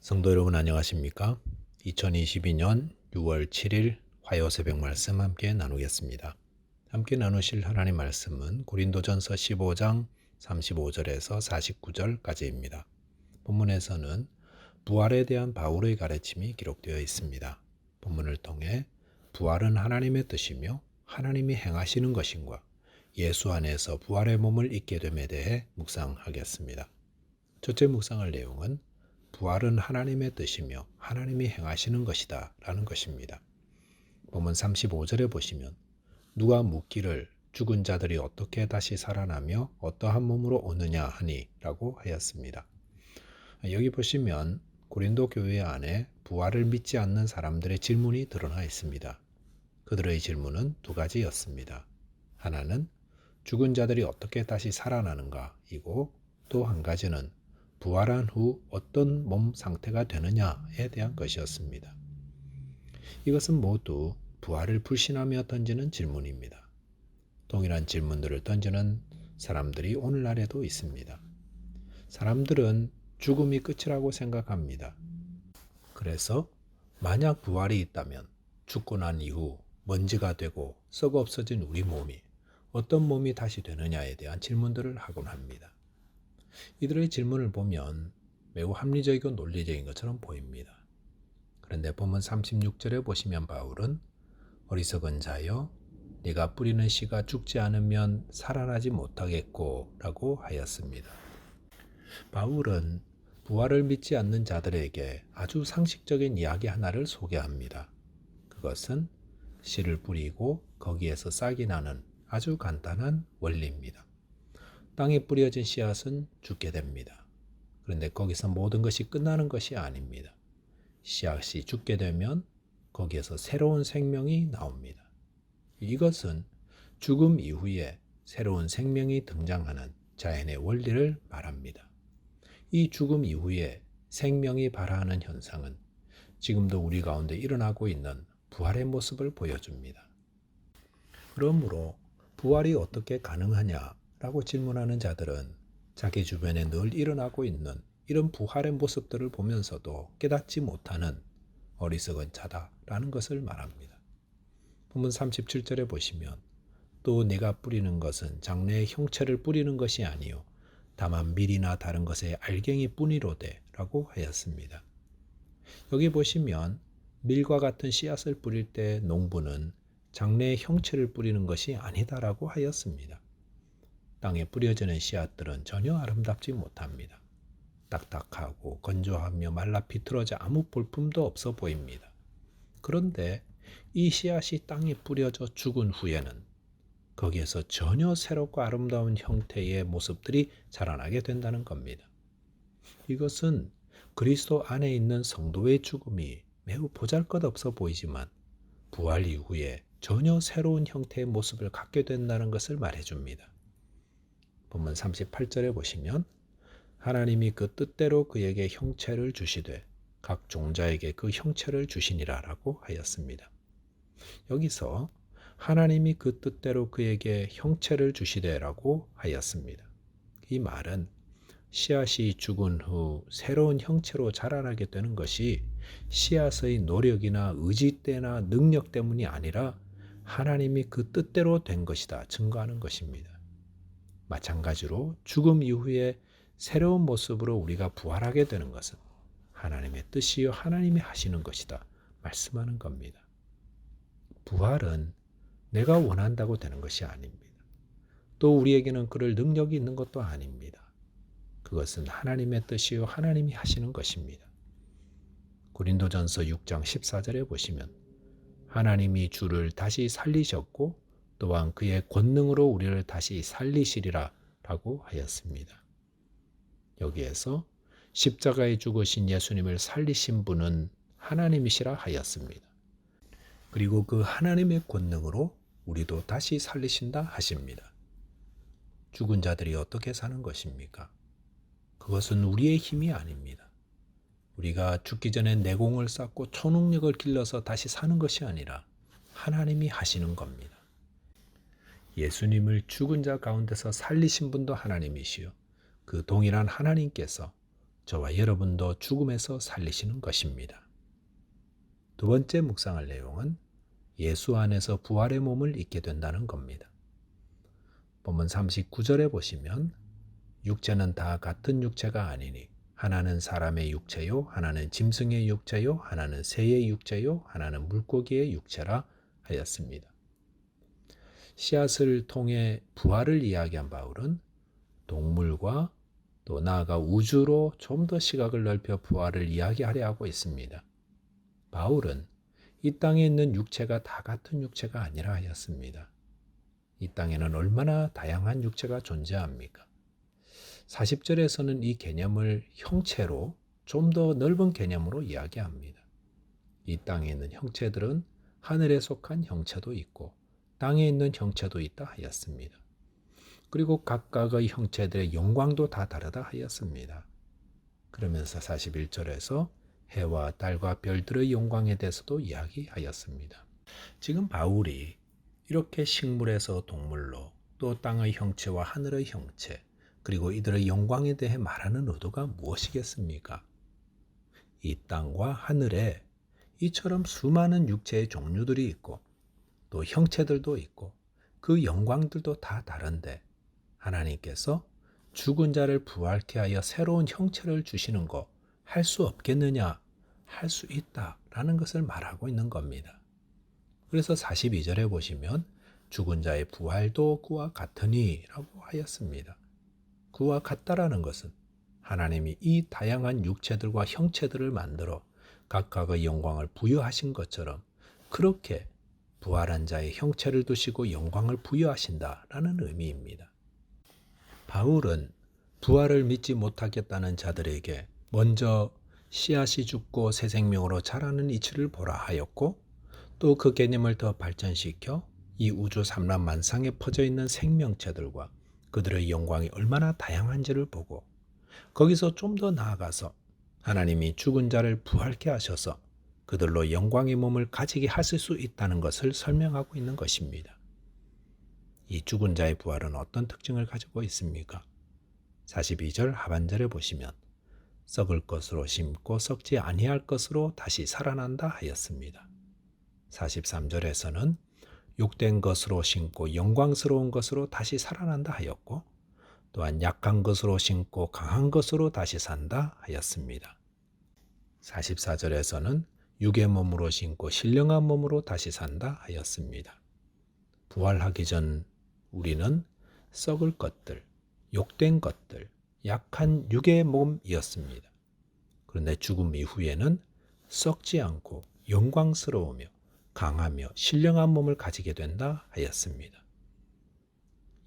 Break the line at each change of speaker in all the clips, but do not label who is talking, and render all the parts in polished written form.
성도 여러분 안녕하십니까? 2022년 6월 7일 화요 새벽 말씀 함께 나누겠습니다. 함께 나누실 하나님 말씀은 고린도전서 15장 35절에서 49절까지입니다. 본문에서는 부활에 대한 바울의 가르침이 기록되어 있습니다. 본문을 통해 부활은 하나님의 뜻이며 하나님이 행하시는 것인가, 예수 안에서 부활의 몸을 입게 됨에 대해 묵상하겠습니다. 첫째 묵상할 내용은 부활은 하나님의 뜻이며 하나님이 행하시는 것이다 라는 것입니다. 본문 35절에 보시면 누가 묻기를 죽은 자들이 어떻게 다시 살아나며 어떠한 몸으로 오느냐 하니 라고 하였습니다. 여기 보시면 고린도 교회 안에 부활을 믿지 않는 사람들의 질문이 드러나 있습니다. 그들의 질문은 두 가지였습니다. 하나는 죽은 자들이 어떻게 다시 살아나는가 이고 또 한 가지는 부활한 후 어떤 몸 상태가 되느냐에 대한 것이었습니다. 이것은 모두 부활을 불신하며 던지는 질문입니다. 동일한 질문들을 던지는 사람들이 오늘날에도 있습니다. 사람들은 죽음이 끝이라고 생각합니다. 그래서 만약 부활이 있다면 죽고 난 이후 먼지가 되고 썩어 없어진 우리 몸이 어떤 몸이 다시 되느냐에 대한 질문들을 하곤 합니다. 이들의 질문을 보면 매우 합리적이고 논리적인 것처럼 보입니다. 그런데 본문 36절에 보시면 바울은 어리석은 자여 네가 뿌리는 씨가 죽지 않으면 살아나지 못하겠고 라고 하였습니다. 바울은 부활을 믿지 않는 자들에게 아주 상식적인 이야기 하나를 소개합니다. 그것은 씨를 뿌리고 거기에서 싹이 나는 아주 간단한 원리입니다. 땅에 뿌려진 씨앗은 죽게 됩니다. 그런데 거기서 모든 것이 끝나는 것이 아닙니다. 씨앗이 죽게 되면 거기에서 새로운 생명이 나옵니다. 이것은 죽음 이후에 새로운 생명이 등장하는 자연의 원리를 말합니다. 이 죽음 이후에 생명이 발화하는 현상은 지금도 우리 가운데 일어나고 있는 부활의 모습을 보여줍니다. 그러므로 부활이 어떻게 가능하냐? 라고 질문하는 자들은 자기 주변에 늘 일어나고 있는 이런 부활의 모습들을 보면서도 깨닫지 못하는 어리석은 자다라는 것을 말합니다. 본문 37절에 보시면 또 네가 뿌리는 것은 장래의 형체를 뿌리는 것이 아니요 다만 밀이나 다른 것의 알갱이 뿐이로되 라고 하였습니다. 여기 보시면 밀과 같은 씨앗을 뿌릴 때 농부는 장래의 형체를 뿌리는 것이 아니다라고 하였습니다. 땅에 뿌려지는 씨앗들은 전혀 아름답지 못합니다. 딱딱하고 건조하며 말라 비틀어져 아무 볼품도 없어 보입니다. 그런데 이 씨앗이 땅에 뿌려져 죽은 후에는 거기에서 전혀 새롭고 아름다운 형태의 모습들이 자라나게 된다는 겁니다. 이것은 그리스도 안에 있는 성도의 죽음이 매우 보잘것없어 보이지만 부활 이후에 전혀 새로운 형태의 모습을 갖게 된다는 것을 말해줍니다. 본문 38절에 보시면 하나님이 그 뜻대로 그에게 형체를 주시되 각 종자에게 그 형체를 주시니라 라고 하였습니다. 여기서 하나님이 그 뜻대로 그에게 형체를 주시되 라고 하였습니다. 이 말은 씨앗이 죽은 후 새로운 형체로 자라나게 되는 것이 씨앗의 노력이나 의지 때나 능력 때문이 아니라 하나님이 그 뜻대로 된 것이다 증거하는 것입니다. 마찬가지로 죽음 이후에 새로운 모습으로 우리가 부활하게 되는 것은 하나님의 뜻이요 하나님이 하시는 것이다 말씀하는 겁니다. 부활은 내가 원한다고 되는 것이 아닙니다. 또 우리에게는 그럴 능력이 있는 것도 아닙니다. 그것은 하나님의 뜻이요 하나님이 하시는 것입니다. 고린도전서 6장 14절에 보시면 하나님이 주를 다시 살리셨고 또한 그의 권능으로 우리를 다시 살리시리라 라고 하였습니다. 여기에서 십자가에 죽으신 예수님을 살리신 분은 하나님이시라 하였습니다. 그리고 그 하나님의 권능으로 우리도 다시 살리신다 하십니다. 죽은 자들이 어떻게 사는 것입니까? 그것은 우리의 힘이 아닙니다. 우리가 죽기 전에 내공을 쌓고 초능력을 길러서 다시 사는 것이 아니라 하나님이 하시는 겁니다. 예수님을 죽은 자 가운데서 살리신 분도 하나님이시요 그 동일한 하나님께서 저와 여러분도 죽음에서 살리시는 것입니다. 두 번째 묵상할 내용은 예수 안에서 부활의 몸을 입게 된다는 겁니다. 본문 39절에 보시면 육체는 다 같은 육체가 아니니 하나는 사람의 육체요, 하나는 짐승의 육체요, 하나는 새의 육체요, 하나는 물고기의 육체라 하였습니다. 씨앗을 통해 부활을 이야기한 바울은 동물과 또 나아가 우주로 좀 더 시각을 넓혀 부활을 이야기하려 하고 있습니다. 바울은 이 땅에 있는 육체가 다 같은 육체가 아니라 하였습니다. 이 땅에는 얼마나 다양한 육체가 존재합니까? 40절에서는 이 개념을 형체로 좀 더 넓은 개념으로 이야기합니다. 이 땅에 있는 형체들은 하늘에 속한 형체도 있고 땅에 있는 형체도 있다 하였습니다. 그리고 각각의 형체들의 영광도 다 다르다 하였습니다. 그러면서 41절에서 해와 달과 별들의 영광에 대해서도 이야기하였습니다. 지금 바울이 이렇게 식물에서 동물로 또 땅의 형체와 하늘의 형체 그리고 이들의 영광에 대해 말하는 의도가 무엇이겠습니까? 이 땅과 하늘에 이처럼 수많은 육체의 종류들이 있고 또 형체들도 있고 그 영광들도 다 다른데 하나님께서 죽은 자를 부활케 하여 새로운 형체를 주시는 거 할 수 없겠느냐? 할 수 있다라는 것을 말하고 있는 겁니다. 그래서 42절에 보시면 죽은 자의 부활도 그와 같으니 라고 하였습니다. 그와 같다라는 것은 하나님이 이 다양한 육체들과 형체들을 만들어 각각의 영광을 부여하신 것처럼 그렇게 부활한 자의 형체를 두시고 영광을 부여하신다라는 의미입니다. 바울은 부활을 믿지 못하겠다는 자들에게 먼저 씨앗이 죽고 새 생명으로 자라는 이치를 보라 하였고 또 그 개념을 더 발전시켜 이 우주 삼라만상에 퍼져 있는 생명체들과 그들의 영광이 얼마나 다양한지를 보고 거기서 좀 더 나아가서 하나님이 죽은 자를 부활케 하셔서 그들로 영광의 몸을 가지게 하실 수 있다는 것을 설명하고 있는 것입니다. 이 죽은 자의 부활은 어떤 특징을 가지고 있습니까? 42절 하반절에 보시면 썩을 것으로 심고 썩지 아니할 것으로 다시 살아난다 하였습니다. 43절에서는 욕된 것으로 심고 영광스러운 것으로 다시 살아난다 하였고 또한 약한 것으로 심고 강한 것으로 다시 산다 하였습니다. 44절에서는 육의 몸으로 심고 신령한 몸으로 다시 산다 하였습니다. 부활하기 전 우리는 썩을 것들, 욕된 것들, 약한 육의 몸이었습니다. 그런데 죽음 이후에는 썩지 않고 영광스러우며 강하며 신령한 몸을 가지게 된다 하였습니다.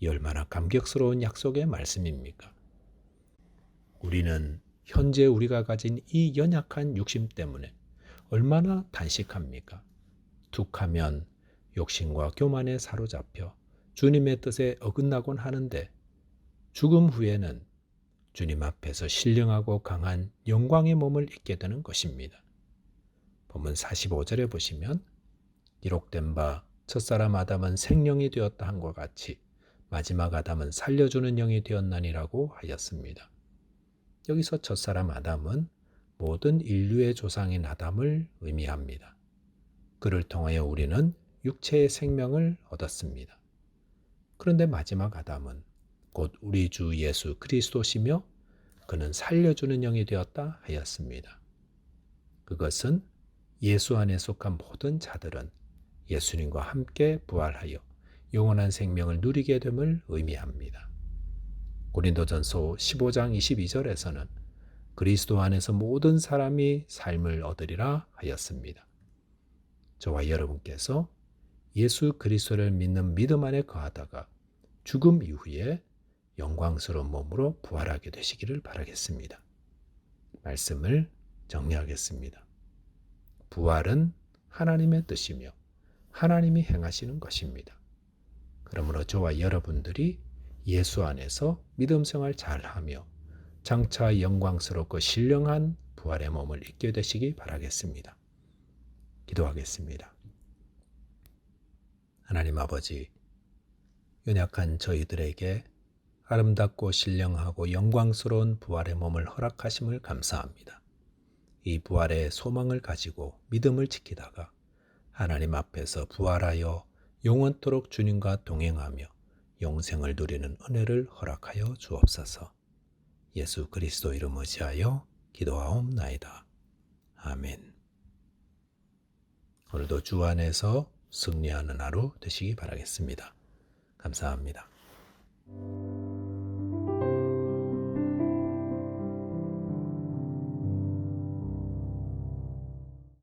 이 얼마나 감격스러운 약속의 말씀입니까? 우리는 현재 우리가 가진 이 연약한 육심 때문에 얼마나 단식합니까? 툭하면 욕심과 교만에 사로잡혀 주님의 뜻에 어긋나곤 하는데 죽음 후에는 주님 앞에서 신령하고 강한 영광의 몸을 입게 되는 것입니다. 본문 45절에 보시면 기록된 바 첫사람 아담은 생령이 되었다 한과 같이 마지막 아담은 살려주는 영이 되었나니라고 하였습니다. 여기서 첫사람 아담은 모든 인류의 조상인 아담을 의미합니다. 그를 통하여 우리는 육체의 생명을 얻었습니다. 그런데 마지막 아담은 곧 우리 주 예수 그리스도시며 그는 살려주는 영이 되었다 하였습니다. 그것은 예수 안에 속한 모든 자들은 예수님과 함께 부활하여 영원한 생명을 누리게 됨을 의미합니다. 고린도전서 15장 22절에서는 그리스도 안에서 모든 사람이 삶을 얻으리라 하였습니다. 저와 여러분께서 예수 그리스도를 믿는 믿음 안에 거하다가 죽음 이후에 영광스러운 몸으로 부활하게 되시기를 바라겠습니다. 말씀을 정리하겠습니다. 부활은 하나님의 뜻이며 하나님이 행하시는 것입니다. 그러므로 저와 여러분들이 예수 안에서 믿음 생활 잘하며 장차 영광스럽고 신령한 부활의 몸을 입게 되시기 바라겠습니다. 기도하겠습니다. 하나님 아버지, 연약한 저희들에게 아름답고 신령하고 영광스러운 부활의 몸을 허락하심을 감사합니다. 이 부활의 소망을 가지고 믿음을 지키다가 하나님 앞에서 부활하여 영원토록 주님과 동행하며 영생을 누리는 은혜를 허락하여 주옵소서. 예수 그리스도 이름 의지하여 기도하옵나이다. 아멘. 오늘도 주 안에서 승리하는 하루 되시기 바라겠습니다. 감사합니다.